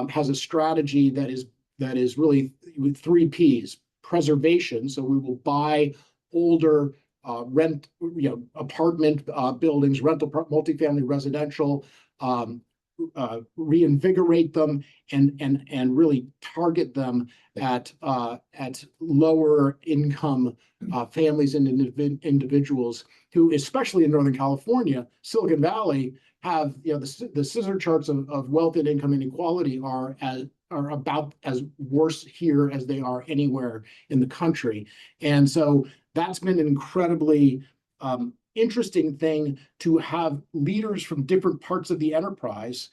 has a strategy that is really with 3 Ps: preservation. So we will buy older apartment buildings, rental multifamily residential, reinvigorate them and really target them at lower income families and individuals who, especially in Northern California, Silicon Valley, have the scissor charts of wealth and income inequality are about as worse here as they are anywhere in the country. And so that's been an incredibly interesting thing to have leaders from different parts of the enterprise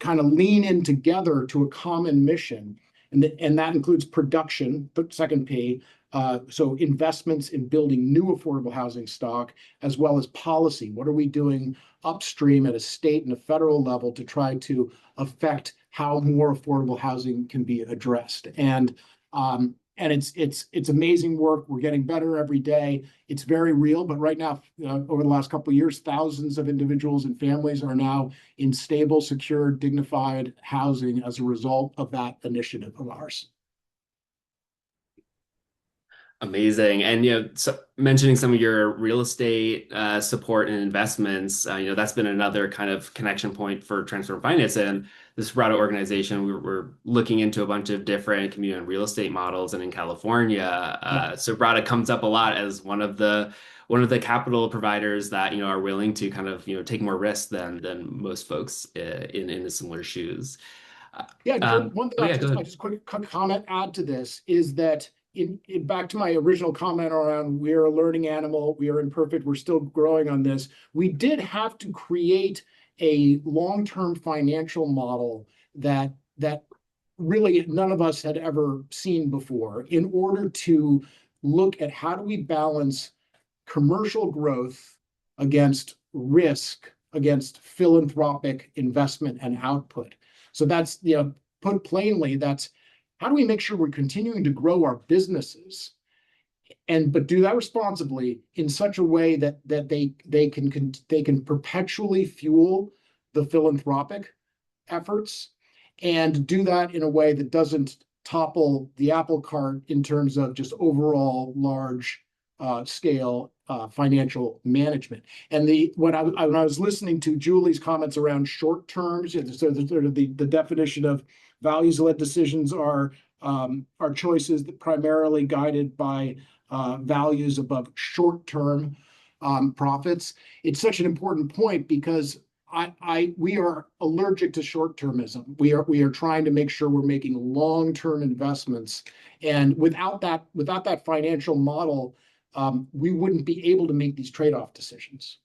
kind of lean in together to a common mission. And that includes production, the second P, so investments in building new affordable housing stock, as well as policy. What are we doing upstream at a state and a federal level to try to affect how more affordable housing can be addressed? And it's amazing work. We're getting better every day. It's very real, but right now, over the last couple of years, thousands of individuals and families are now in stable, secure, dignified housing as a result of that initiative of ours. Amazing. And so mentioning some of your real estate support and investments, that's been another kind of connection point for Transform Finance and the Sobrato organization. We're looking into a bunch of different community and real estate models, and in California, Yeah. Sobrato comes up a lot as one of the capital providers that are willing to kind of take more risk than most folks in similar shoes. Yeah, one thing Oh yeah, go I ahead. just quick comment add to this is that back to my original comment around we're a learning animal, we are imperfect, we're still growing on this. We did have to create a long-term financial model that really none of us had ever seen before in order to look at how do we balance commercial growth against risk, against philanthropic investment and output. So that's, put plainly, that's how do we make sure we're continuing to grow our businesses but do that responsibly in such a way that they can perpetually fuel the philanthropic efforts and do that in a way that doesn't topple the apple cart in terms of just overall large scale financial management. And when I was listening to Julie's comments around short terms, so the definition of values-led decisions are choices that primarily guided by values above short-term profits. It's such an important point because we are allergic to short-termism. We are trying to make sure we're making long-term investments, and without that financial model, we wouldn't be able to make these trade-off decisions.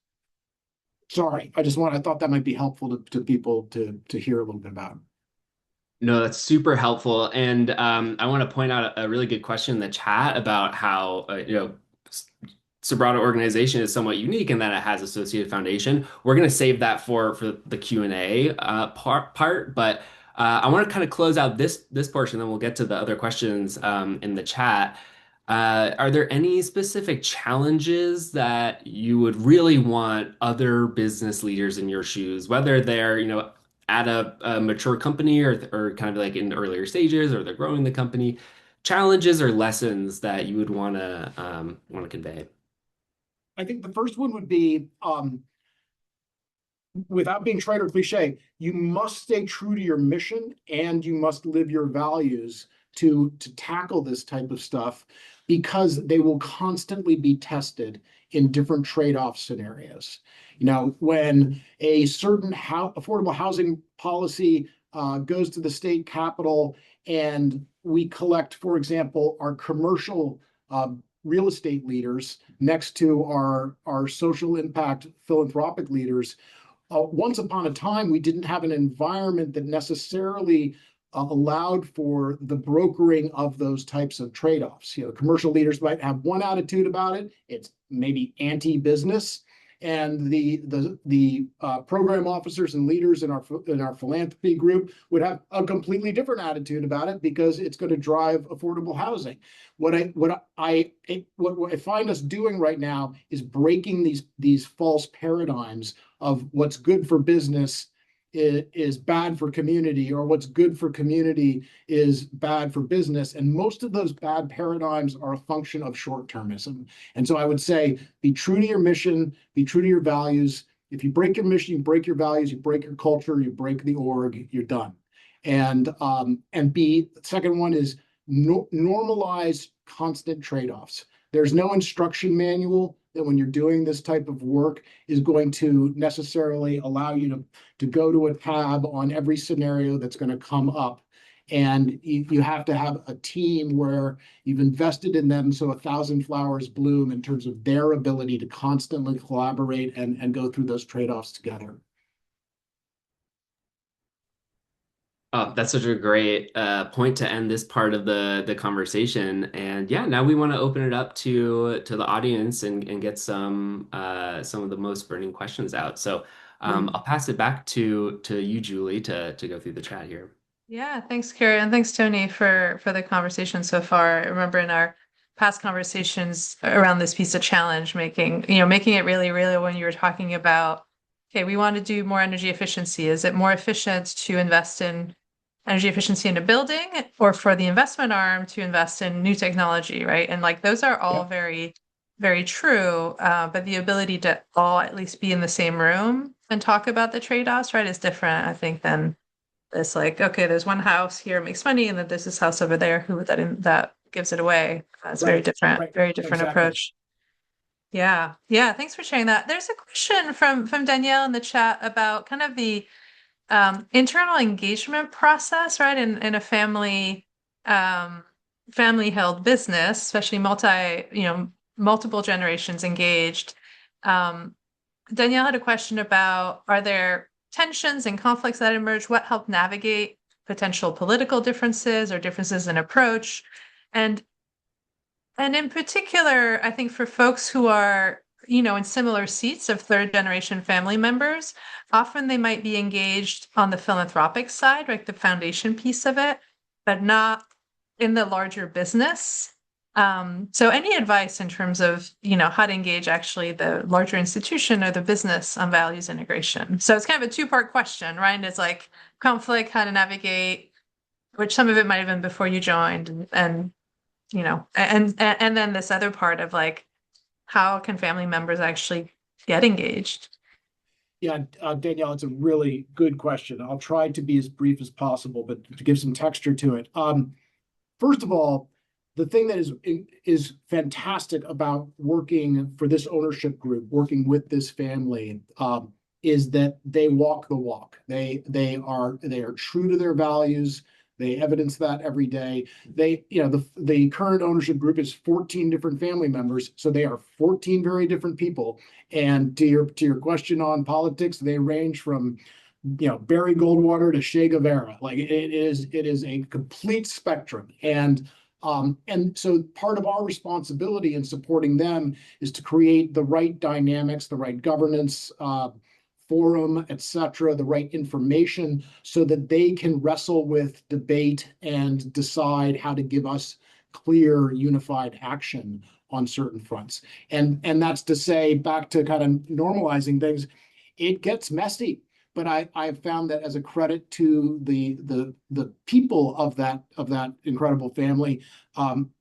Sorry, I thought that might be helpful to people to hear a little bit about. No, that's super helpful. And I want to point out a really good question in the chat about how, Sobrato organization is somewhat unique in that it has Associated Foundation. We're going to save that for the Q&A part, but I want to kind of close out this portion, then we'll get to the other questions in the chat. Are there any specific challenges that you would really want other business leaders in your shoes, whether they're, at a mature company or kind of like in earlier stages, or they're growing the company, challenges or lessons that you would want to convey? I think the first one would be, without being trite or cliche, you must stay true to your mission and you must live your values to tackle this type of stuff, because they will constantly be tested in different trade-off scenarios. When a certain affordable housing policy goes to the state capital and we collect, for example, our commercial real estate leaders next to our social impact philanthropic leaders, once upon a time, we didn't have an environment that necessarily allowed for the brokering of those types of trade-offs. Commercial leaders might have one attitude about it. It's maybe anti-business. And the program officers and leaders in our philanthropy group would have a completely different attitude about it because it's going to drive affordable housing. What I find us doing right now is breaking these false paradigms of what's good for business is bad for community, or what's good for community is bad for business. And most of those bad paradigms are a function of short-termism. And so I would say, be true to your mission, be true to your values. If you break your mission, you break your values, you break your culture, you break the org, you're done. And the second one is normalize constant trade-offs. There's no instruction manual that when you're doing this type of work is going to necessarily allow you to go to a tab on every scenario that's going to come up. And you have to have a team where you've invested in them so 1,000 flowers bloom in terms of their ability to constantly collaborate and go through those trade-offs together. Oh, that's such a great point to end this part of the conversation. And yeah, now we want to open it up to the audience and get some of the most burning questions out. So I'll pass it back to you, Julie, to go through the chat here. Yeah, thanks, Carrie, and thanks, Tony, for the conversation so far. I remember in our past conversations around this piece of challenge, making it really real when you were talking about, okay, we want to do more energy efficiency. Is it more efficient to invest in energy efficiency in a building or for the investment arm to invest in new technology, right? And like those are all Yeah. very, very true. But the ability to all at least be in the same room and talk about the trade-offs, right, is different, I think, than it's like, okay, there's one house here makes money, and then there's this house over there who that gives it away. It's Right, right, very different exactly. approach. Yeah, yeah. Thanks for sharing that. There's a question from Danielle in the chat about kind of the internal engagement process, right? In a family held business, especially multiple generations engaged. Um, Danielle had a question about, are there tensions and conflicts that emerge? What help navigate potential political differences or differences in approach? And in particular, I think for folks who are, in similar seats of third generation family members, often they might be engaged on the philanthropic side, like the foundation piece of it, but not in the larger business. So any advice in terms of, how to engage actually the larger institution or the business on values integration? So it's kind of a two-part question, right? It's like conflict, how to navigate, which some of it might have been before you joined, and then this other part of like, how can family members actually get engaged? Yeah, Danielle, it's a really good question. I'll try to be as brief as possible, but to give some texture to it. First of all, the thing that is fantastic about working for this ownership group, working with this family, is that they walk the walk. They are true to their values. They evidence that every day. The current ownership group is 14 different family members, so they are 14 very different people. And to your question on politics, they range from Barry Goldwater to Che Guevara. Like it is a complete spectrum. And so part of our responsibility in supporting them is to create the right dynamics, the right governance, forum, etc., the right information so that they can wrestle with debate and decide how to give us clear, unified action on certain fronts. And that's to say, back to kind of normalizing things, it gets messy. But I've found that as a credit to the people of that incredible family,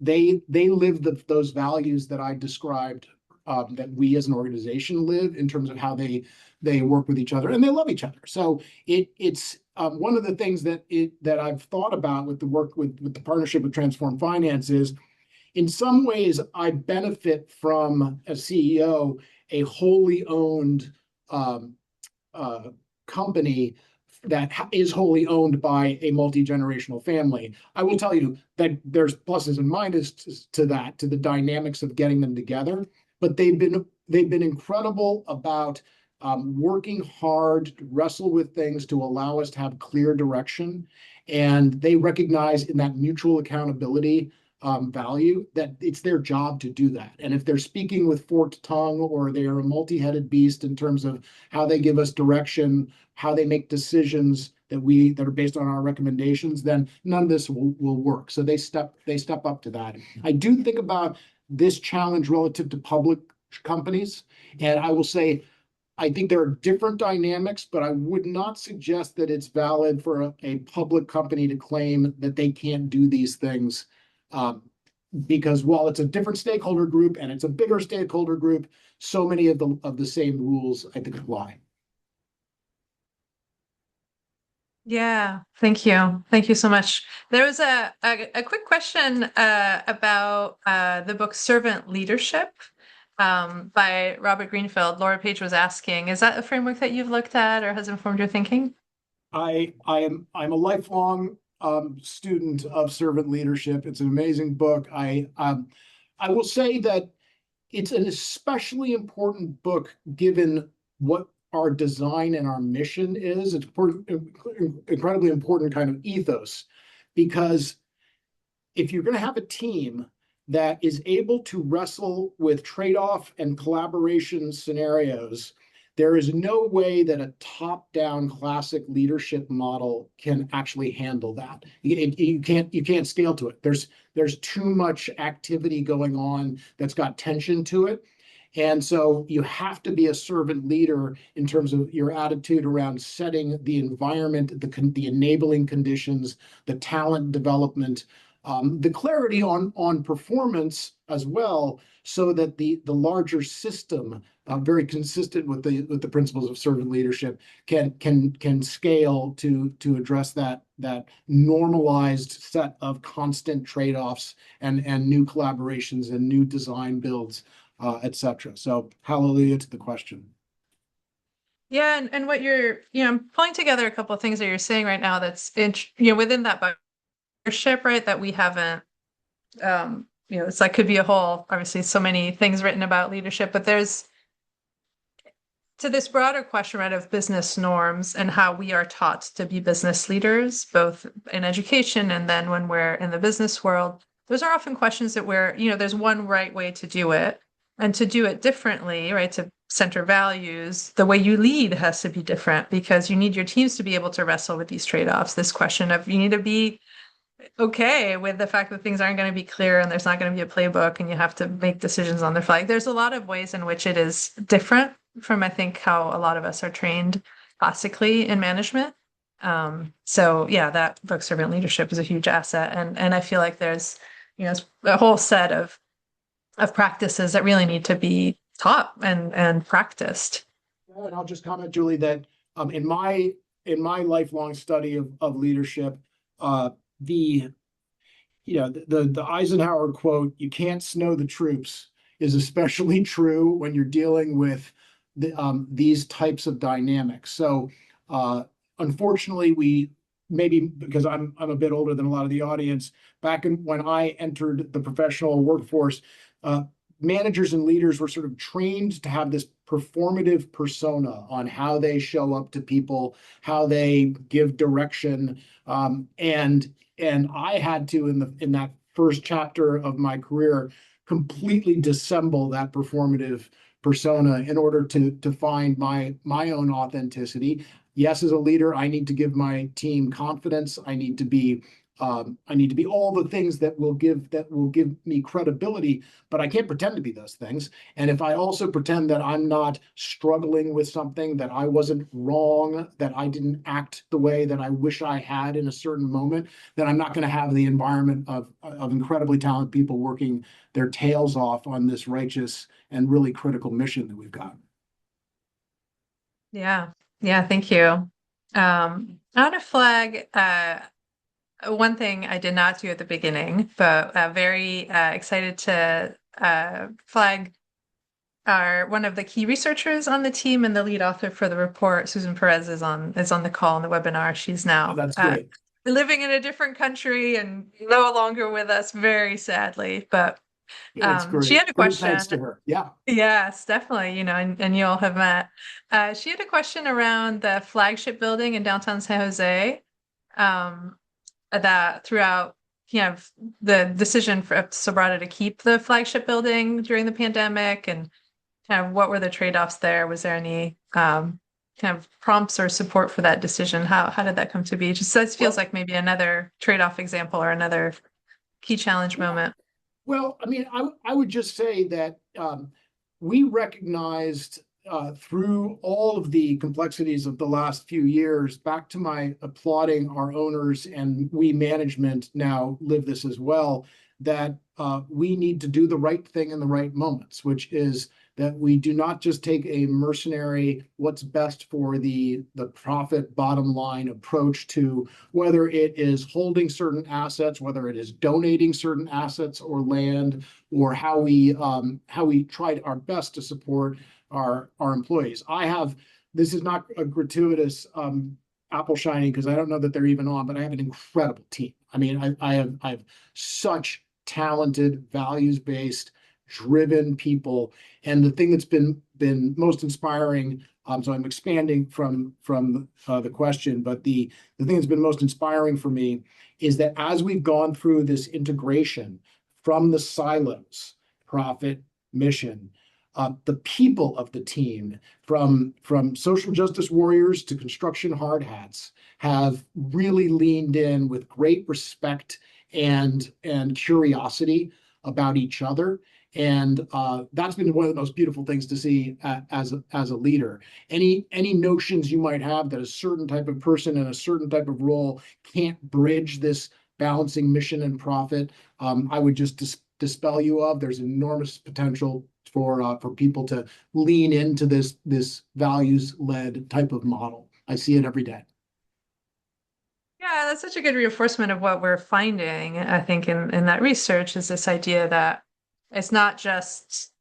they live those values that I described, that we as an organization live in terms of how they work with each other and they love each other. So it's one of the things that I've thought about with the work with the partnership with Transform Finance is, in some ways, I benefit from, as CEO, a wholly owned company that is wholly owned by a multi-generational family. I will tell you that there's pluses and minuses to that, to the dynamics of getting them together. But they've been incredible about working hard to wrestle with things to allow us to have clear direction. And they recognize in that mutual accountability value that it's their job to do that. And if they're speaking with forked tongue or they are a multi-headed beast in terms of how they give us direction, how they make decisions that are based on our recommendations, then none of this will work. So they step up to that. I do think about this challenge relative to public companies, and I will say I think there are different dynamics, but I would not suggest that it's valid for a public company to claim that they can't do these things, because while it's a different stakeholder group and it's a bigger stakeholder group, so many of the same rules I think apply. Yeah, thank you. Thank you so much. There was a quick question about the book Servant Leadership by Robert Greenfield. Laura Page was asking, is that a framework that you've looked at or has informed your thinking? I'm a lifelong student of servant leadership. It's an amazing book. I will say that it's an especially important book given what our design and our mission is. It's important, incredibly important kind of ethos, because if you're going to have a team that is able to wrestle with trade-off and collaboration scenarios, there is no way that a top-down classic leadership model can actually handle that. You can't scale to it. There's too much activity going on that's got tension to it. And so you have to be a servant leader in terms of your attitude around setting the environment, the enabling conditions, the talent development, the clarity on performance as well, so that the larger system, very consistent with the principles of servant leadership, can scale to address that normalized set of constant trade-offs and new collaborations and new design builds, etc. So hallelujah to the question. Yeah, and what you're, I'm pulling together a couple of things that you're saying right now that's within that partnership, right, that we haven't, it's like could be a whole, obviously so many things written about leadership, but there's to this broader question, right, of business norms and how we are taught to be business leaders, both in education and then when we're in the business world. Those are often questions that there's one right way to do it, and to do it differently, right, to center values, the way you lead has to be different, because you need your teams to be able to wrestle with these trade-offs. This question of you need to be okay with the fact that things aren't going to be clear and there's not going to be a playbook and you have to make decisions on the fly. There's a lot of ways in which it is different from, I think, how a lot of us are trained classically in management. So yeah, that book, Servant Leadership, is a huge asset. And I feel like there's, a whole set of practices that really need to be taught and practiced. And I'll just comment, Julie, that in my lifelong study of leadership, the Eisenhower quote, "You can't snow the troops," is especially true when you're dealing with these types of dynamics. So unfortunately, we maybe because I'm a bit older than a lot of the audience, back when I entered the professional workforce, managers and leaders were sort of trained to have this performative persona on how they show up to people, how they give direction, and I had to, in that first chapter of my career, completely dissemble that performative persona in order to find my own authenticity. Yes, as a leader, I need to give my team confidence. I need to be all the things that will give me credibility, but I can't pretend to be those things. And if I also pretend that I'm not struggling with something, that I wasn't wrong, that I didn't act the way that I wish I had in a certain moment, then I'm not going to have the environment of incredibly talented people working their tails off on this righteous and really critical mission that we've got. Yeah. Yeah. Thank you. I want to flag, one thing I did not do at the beginning, but very excited to flag one of the key researchers on the team and the lead author for the report. Susan Perez is on the call on the webinar. She's now That's great. Living in a different country and no longer with us, very sadly. But That's great. she had a Great question. thanks to her. Yeah. Yes, definitely. And you all have met. She had a question around the flagship building in downtown San Jose. That throughout, the decision for Sobrato to keep the flagship building during the pandemic, and kind of what were the trade-offs there? Was there any kind of prompts or support for that decision? How did that come to be? Just this feels like maybe another trade-off example or another key challenge moment. Well, I mean, I would just say that we recognized through all of the complexities of the last few years, back to my applauding our owners, and we management now live this as well, that we need to do the right thing in the right moments, which is that we do not just take a mercenary, what's best for the profit bottom line approach to whether it is holding certain assets, whether it is donating certain assets or land, or how we tried our best to support our employees. This is not a gratuitous apple shining, because I don't know that they're even on, but I have an incredible team. I mean, I have such talented, values-based, driven people. And the thing that's been most inspiring, so I'm expanding from the question, but the thing that's been most inspiring for me is that as we've gone through this integration from the silos, profit, mission, the people of the team, from social justice warriors to construction hard hats, have really leaned in with great respect and curiosity about each other. And that's been one of the most beautiful things to see as a leader. Any notions you might have that a certain type of person in a certain type of role can't bridge this balancing mission and profit, I would just dispel you of. There's enormous potential for people to lean into this values-led type of model. I see it every day. Yeah, that's such a good reinforcement of what we're finding, I think, in that research is this idea that it's not just,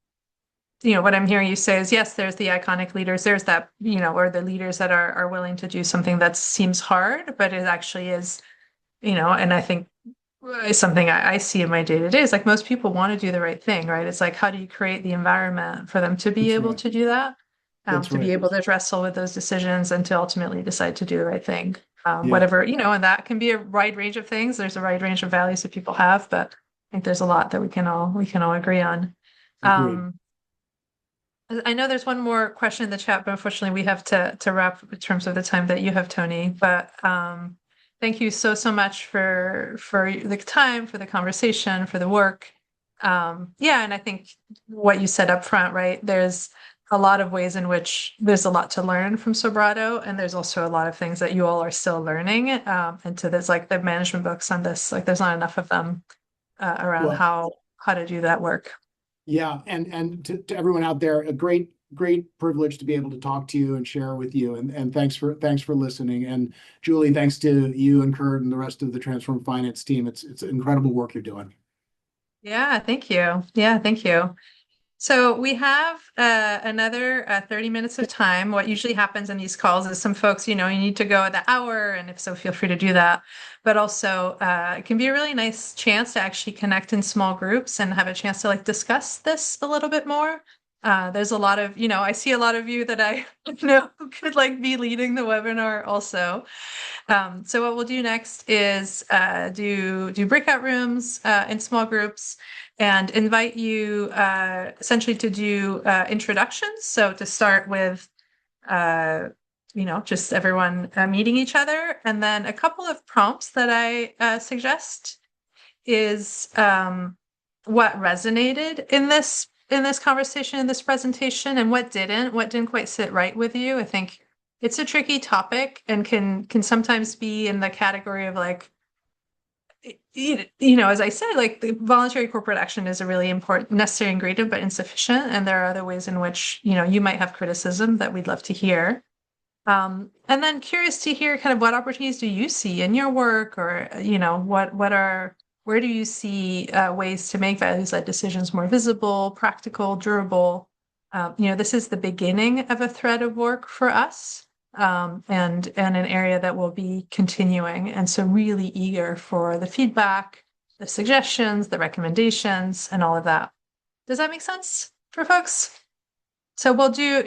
what I'm hearing you say is, yes, there's the iconic leaders, there's that, or the leaders that are willing to do something that seems hard, but it actually is, and I think it's something I see in my day-to-day is like most people want to do the right thing, right? It's like, how do you create the environment for them to be That's able right. to do that? That's To be right. able to wrestle with those decisions and to ultimately decide to do the right thing. Yeah, Whatever, and that can be a wide range of things. There's a wide range of values that people have, but I think there's a lot that we can all agree on. agreed. Um, I know there's one more question in the chat, but unfortunately we have to wrap in terms of the time that you have, Tony. But thank you so much for the time, for the conversation, for the work. Yeah, and I think what you said up front, right? There's a lot of ways in which there's a lot to learn from Sobrato, and there's also a lot of things that you all are still learning. And so there's like the management books on this, like there's not enough of them around Well, how to do that work. yeah, and to everyone out there, a great privilege to be able to talk to you and share with you. And thanks for listening. And Julie, thanks to you and Kurt and the rest of the Transform Finance team. It's incredible work you're doing. Yeah, thank you. Yeah, thank you. So we have another 30 minutes of time. What usually happens in these calls is some folks, you need to go at the hour, and if so, feel free to do that. But also, it can be a really nice chance to actually connect in small groups and have a chance to like discuss this a little bit more. There's a lot of, I see a lot of you that I know could like be leading the webinar also. So what we'll do next is do breakout rooms in small groups and invite you essentially to do introductions. So to start with, just everyone meeting each other. And then a couple of prompts that I suggest is what resonated in this conversation, in this presentation, and what didn't quite sit right with you. I think it's a tricky topic and can sometimes be in the category of like, as I said, like the voluntary corporate action is a really important, necessary ingredient, but insufficient. And there are other ways in which, you might have criticism that we'd love to hear. And then curious to hear kind of what opportunities do you see in your work, or, where do you see ways to make values-led decisions more visible, practical, durable? This is the beginning of a thread of work for us, and an area that will be continuing. And so really eager for the feedback, the suggestions, the recommendations, and all of that. Does that make sense for folks? So we'll do,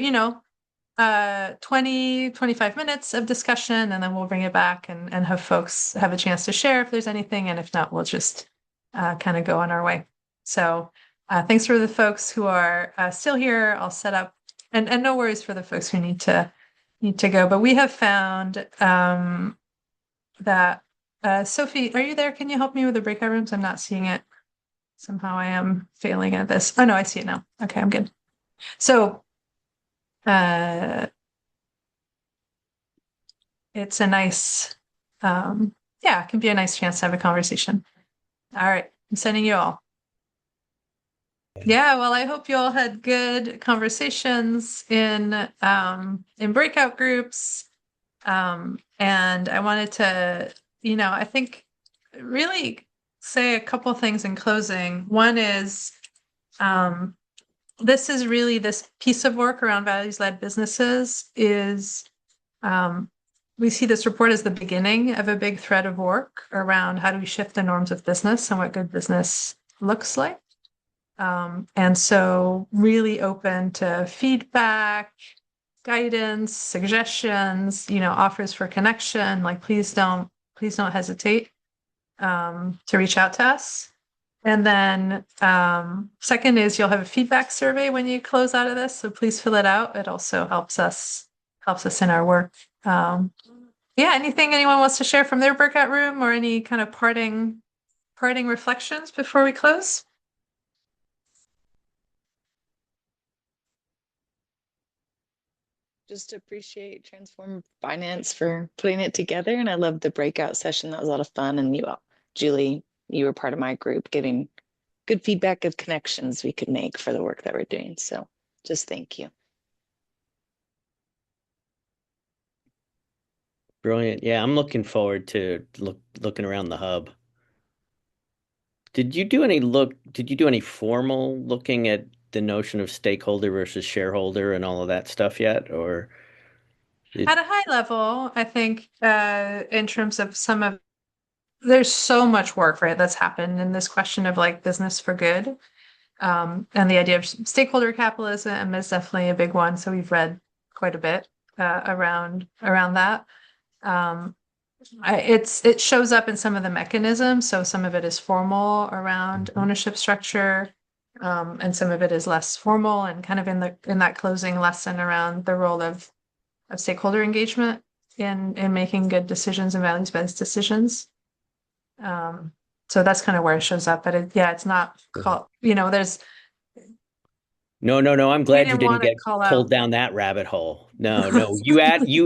20, 25 minutes of discussion, and then we'll bring it back and have folks have a chance to share if there's anything. And if not, we'll just kind of go on our way. So thanks for the folks who are still here. I'll set up, and no worries for the folks who need to go. But we have found that Sophie, are you there? Can you help me with the breakout rooms? I'm not seeing it. Somehow I am failing at this. Oh no, I see it now. Okay, I'm good. So it's a nice, it can be a nice chance to have a conversation. All right, I'm sending you all. Yeah, well, I hope you all had good conversations in breakout groups. And I wanted to, I think really say a couple things in closing. One is, this is really this piece of work around values-led businesses is, we see this report as the beginning of a big thread of work around how do we shift the norms of business and what good business looks like. And so really open to feedback, guidance, suggestions, offers for connection. Like please don't hesitate to reach out to us. And then second is you'll have a feedback survey when you close out of this. So please fill it out. It also helps us in our work. Yeah, anything anyone wants to share from their breakout room or any kind of parting reflections before we close? Just appreciate Transform Finance for putting it together. And I love the breakout session. That was a lot of fun. And you all, Julie, you were part of my group giving good feedback of connections we could make for the work that we're doing. So just thank you. Brilliant. Yeah, I'm looking forward to looking around the hub. Did you do any formal looking at the notion of stakeholder versus shareholder and all of that stuff yet? Or At a high level, I think in terms of there's so much work, right, that's happened in this question of like business for good. And the idea of stakeholder capitalism is definitely a big one. So we've read quite a bit around that. It shows up in some of the mechanisms. So some of it is formal around ownership structure, and some of it is less formal and kind of in that closing lesson around the role of stakeholder engagement in making good decisions and values-based decisions. So that's kind of where it shows up. But it's not called, there's No. I'm we glad you didn't didn't want to get call out. pulled down that rabbit hole. No. You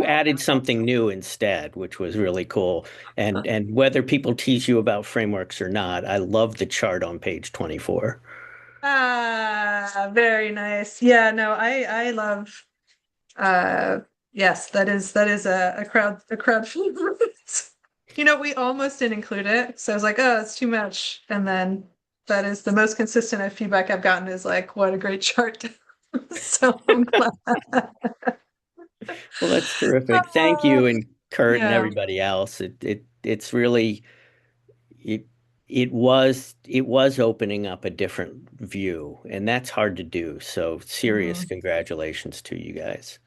added something new instead, which was really cool. And whether people tease you about frameworks or not, I love the chart on page 24. Ah, very nice. Yeah, no, I love yes, that is a crowd favorite. We almost didn't include it. So I was like, oh, it's too much. And then that is the most consistent feedback I've gotten is like, what a great chart. So I'm glad. Well, that's terrific. Thank you, and Kurt and Yeah. everybody else. It's really it it was opening up a different view, and that's hard to do. So serious Mhm. congratulations to you guys.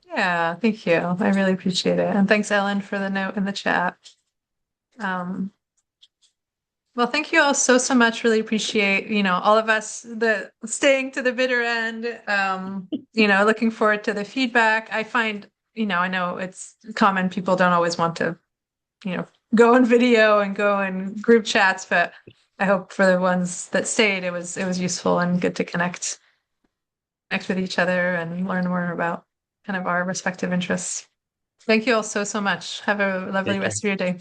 Yeah, thank you. I really appreciate it. And thanks, Ellen, for the note in the chat. Um, well, thank you all so much. Really appreciate, all of us the staying to the bitter end. Looking forward to the feedback. I find, I know it's common people don't always want to, go in video and go in group chats, but I hope for the ones that stayed, it was useful and good to connect with each other and learn more about kind of our respective interests. Thank you all so much. Have a lovely Take care. rest of your day.